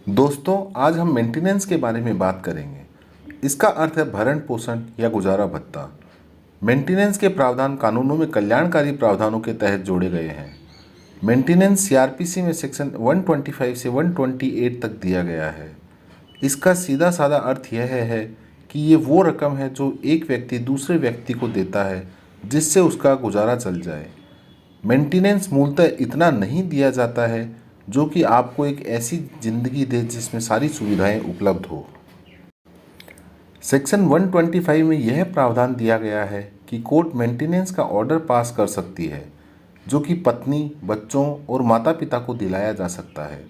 दोस्तों, आज हम मेंटेनेंस के बारे में बात करेंगे। इसका अर्थ है भरण पोषण या गुजारा भत्ता। मेंटेनेंस के प्रावधान कानूनों में कल्याणकारी प्रावधानों के तहत जोड़े गए हैं। मेंटेनेंस सीआरपीसी में सेक्शन 125 से 128 तक दिया गया है। इसका सीधा साधा अर्थ यह है कि ये वो रकम है जो एक व्यक्ति दूसरे व्यक्ति को देता है जिससे उसका गुजारा चल जाए। मेंटेनेंस मूलतः इतना नहीं दिया जाता है जो कि आपको एक ऐसी ज़िंदगी दे जिसमें सारी सुविधाएं उपलब्ध हो। सेक्शन 125 में यह प्रावधान दिया गया है कि कोर्ट मेंटेनेंस का ऑर्डर पास कर सकती है जो कि पत्नी, बच्चों और माता पिता को दिलाया जा सकता है।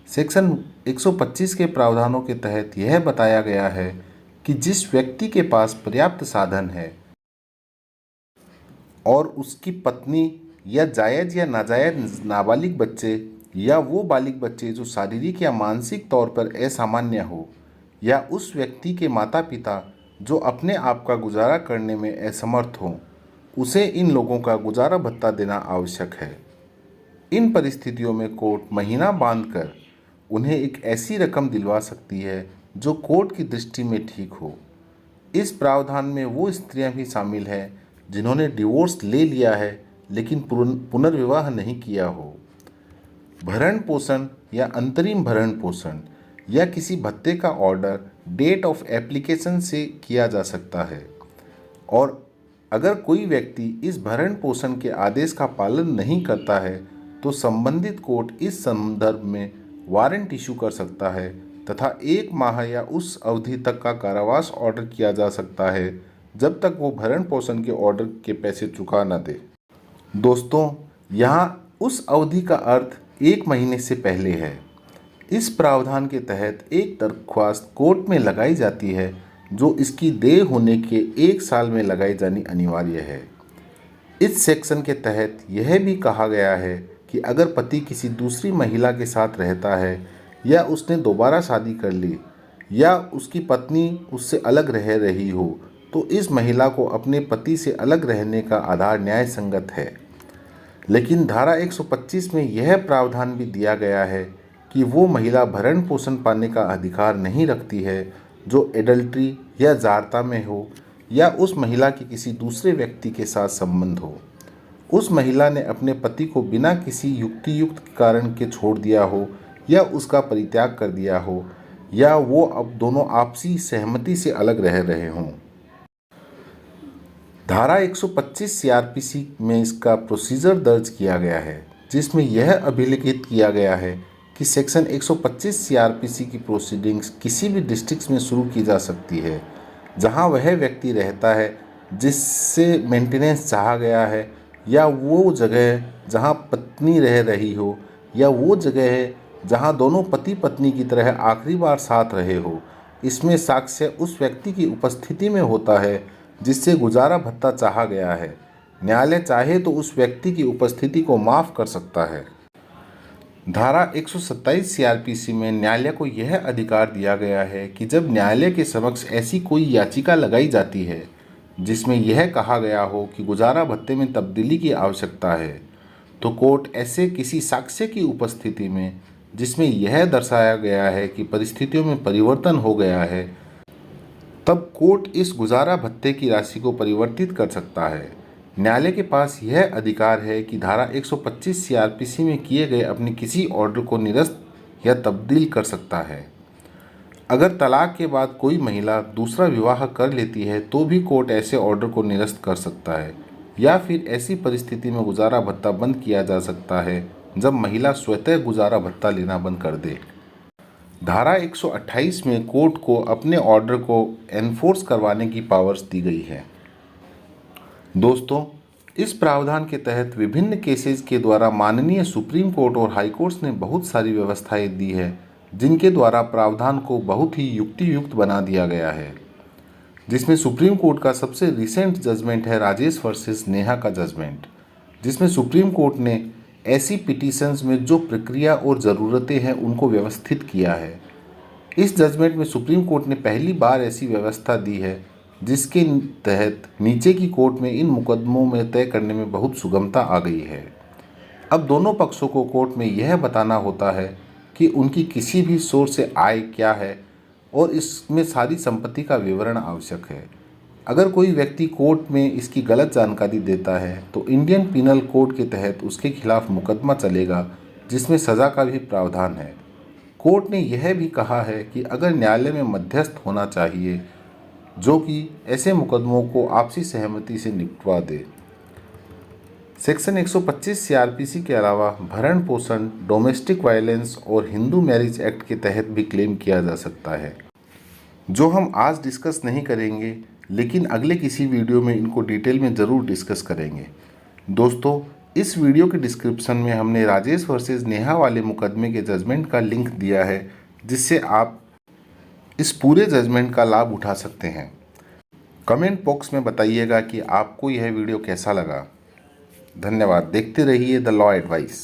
सेक्शन 125 के प्रावधानों के तहत यह बताया गया है कि जिस व्यक्ति के पास पर्याप्त साधन है और उसकी पत्नी या जायज़ या नाजायज़ नाबालिग बच्चे या वो बालिग बच्चे जो शारीरिक या मानसिक तौर पर असामान्य हो या उस व्यक्ति के माता पिता जो अपने आप का गुजारा करने में असमर्थ हों, उसे इन लोगों का गुजारा भत्ता देना आवश्यक है। इन परिस्थितियों में कोर्ट महीना बांधकर उन्हें एक ऐसी रकम दिलवा सकती है जो कोर्ट की दृष्टि में ठीक हो। इस प्रावधान में वो स्त्रियां भी शामिल हैं जिन्होंने डिवोर्स ले लिया है लेकिन पुनर्विवाह नहीं किया हो। भरण पोषण या अंतरिम भरण पोषण या किसी भत्ते का ऑर्डर डेट ऑफ एप्लीकेशन से किया जा सकता है और अगर कोई व्यक्ति इस भरण पोषण के आदेश का पालन नहीं करता है तो संबंधित कोर्ट इस संदर्भ में वारंट इशू कर सकता है तथा 1 माह या उस अवधि तक का कारावास ऑर्डर किया जा सकता है जब तक वो भरण पोषण के ऑर्डर के पैसे चुका न दे। दोस्तों, यहाँ उस अवधि का अर्थ 1 महीने से पहले है। इस प्रावधान के तहत एक दरख्वास्त कोर्ट में लगाई जाती है जो इसकी देय होने के 1 साल में लगाई जानी अनिवार्य है। इस सेक्शन के तहत यह भी कहा गया है कि अगर पति किसी दूसरी महिला के साथ रहता है या उसने दोबारा शादी कर ली या उसकी पत्नी उससे अलग रह रही हो तो इस महिला को अपने पति से अलग रहने का आधार न्याय संगत है। लेकिन धारा 125 में यह प्रावधान भी दिया गया है कि वो महिला भरण पोषण पाने का अधिकार नहीं रखती है जो एडल्ट्री या जारता में हो या उस महिला के किसी दूसरे व्यक्ति के साथ संबंध हो। उस महिला ने अपने पति को बिना किसी युक्तियुक्त कारण के छोड़ दिया हो या उसका परित्याग कर दिया हो या वो अब दोनों आपसी सहमति से अलग रह रहे हों। धारा 125 सीआरपीसी में इसका प्रोसीजर दर्ज किया गया है जिसमें यह अभिलिखित किया गया है कि सेक्शन 125 सीआरपीसी की प्रोसीडिंग्स किसी भी डिस्ट्रिक्ट में शुरू की जा सकती है जहां वह व्यक्ति रहता है जिससे मेंटेनेंस चाहा गया है या वो जगह जहां पत्नी रह रही हो या वो जगह है जहां दोनों पति पत्नी की तरह आखिरी बार साथ रहे हो। इसमें साक्ष्य उस व्यक्ति की उपस्थिति में होता है जिससे गुजारा भत्ता चाहा गया है। न्यायालय चाहे तो उस व्यक्ति की उपस्थिति को माफ़ कर सकता है। धारा 127 सीआरपीसी में न्यायालय को यह अधिकार दिया गया है कि जब न्यायालय के समक्ष ऐसी कोई याचिका लगाई जाती है जिसमें यह कहा गया हो कि गुजारा भत्ते में तब्दीली की आवश्यकता है तो कोर्ट ऐसे किसी साक्ष्य की उपस्थिति में जिसमें यह दर्शाया गया है कि परिस्थितियों में परिवर्तन हो गया है तब कोर्ट इस गुजारा भत्ते की राशि को परिवर्तित कर सकता है। न्यायालय के पास यह अधिकार है कि धारा 125 सीआरपीसी में किए गए अपने किसी ऑर्डर को निरस्त या तब्दील कर सकता है। अगर तलाक के बाद कोई महिला दूसरा विवाह कर लेती है तो भी कोर्ट ऐसे ऑर्डर को निरस्त कर सकता है या फिर ऐसी परिस्थिति में गुजारा भत्ता बंद किया जा सकता है जब महिला स्वतः गुजारा भत्ता लेना बंद कर दे। धारा 128 में कोर्ट को अपने ऑर्डर को एनफोर्स करवाने की पावर्स दी गई है। दोस्तों, इस प्रावधान के तहत विभिन्न केसेस के द्वारा माननीय सुप्रीम कोर्ट और हाई कोर्ट्स ने बहुत सारी व्यवस्थाएं दी है जिनके द्वारा प्रावधान को बहुत ही युक्तियुक्त बना दिया गया है, जिसमें सुप्रीम कोर्ट का सबसे रिसेंट जजमेंट है राजेश वर्सेस नेहा का जजमेंट, जिसमें सुप्रीम कोर्ट ने ऐसी पिटीशंस में जो प्रक्रिया और ज़रूरतें हैं उनको व्यवस्थित किया है। इस जजमेंट में सुप्रीम कोर्ट ने पहली बार ऐसी व्यवस्था दी है जिसके तहत नीचे की कोर्ट में इन मुकदमों में तय करने में बहुत सुगमता आ गई है। अब दोनों पक्षों को कोर्ट में यह बताना होता है कि उनकी किसी भी सोर्स से आय क्या है और इसमें सारी संपत्ति का विवरण आवश्यक है। अगर कोई व्यक्ति कोर्ट में इसकी गलत जानकारी देता है तो इंडियन पिनल कोड के तहत उसके खिलाफ मुकदमा चलेगा, जिसमें सज़ा का भी प्रावधान है। कोर्ट ने यह भी कहा है कि अगर न्यायालय में मध्यस्थ होना चाहिए जो कि ऐसे मुकदमों को आपसी सहमति से निपटवा दे। सेक्शन 125 सीआरपीसी के अलावा भरण पोषण, डोमेस्टिक वायलेंस और हिंदू मैरिज एक्ट के तहत भी क्लेम किया जा सकता है, जो हम आज डिस्कस नहीं करेंगे, लेकिन अगले किसी वीडियो में इनको डिटेल में ज़रूर डिस्कस करेंगे। दोस्तों, इस वीडियो के डिस्क्रिप्शन में हमने राजेश वर्सेस नेहा वाले मुकदमे के जजमेंट का लिंक दिया है, जिससे आप इस पूरे जजमेंट का लाभ उठा सकते हैं। कमेंट बॉक्स में बताइएगा कि आपको यह वीडियो कैसा लगा। धन्यवाद। देखते रहिए द लॉ एडवाइस।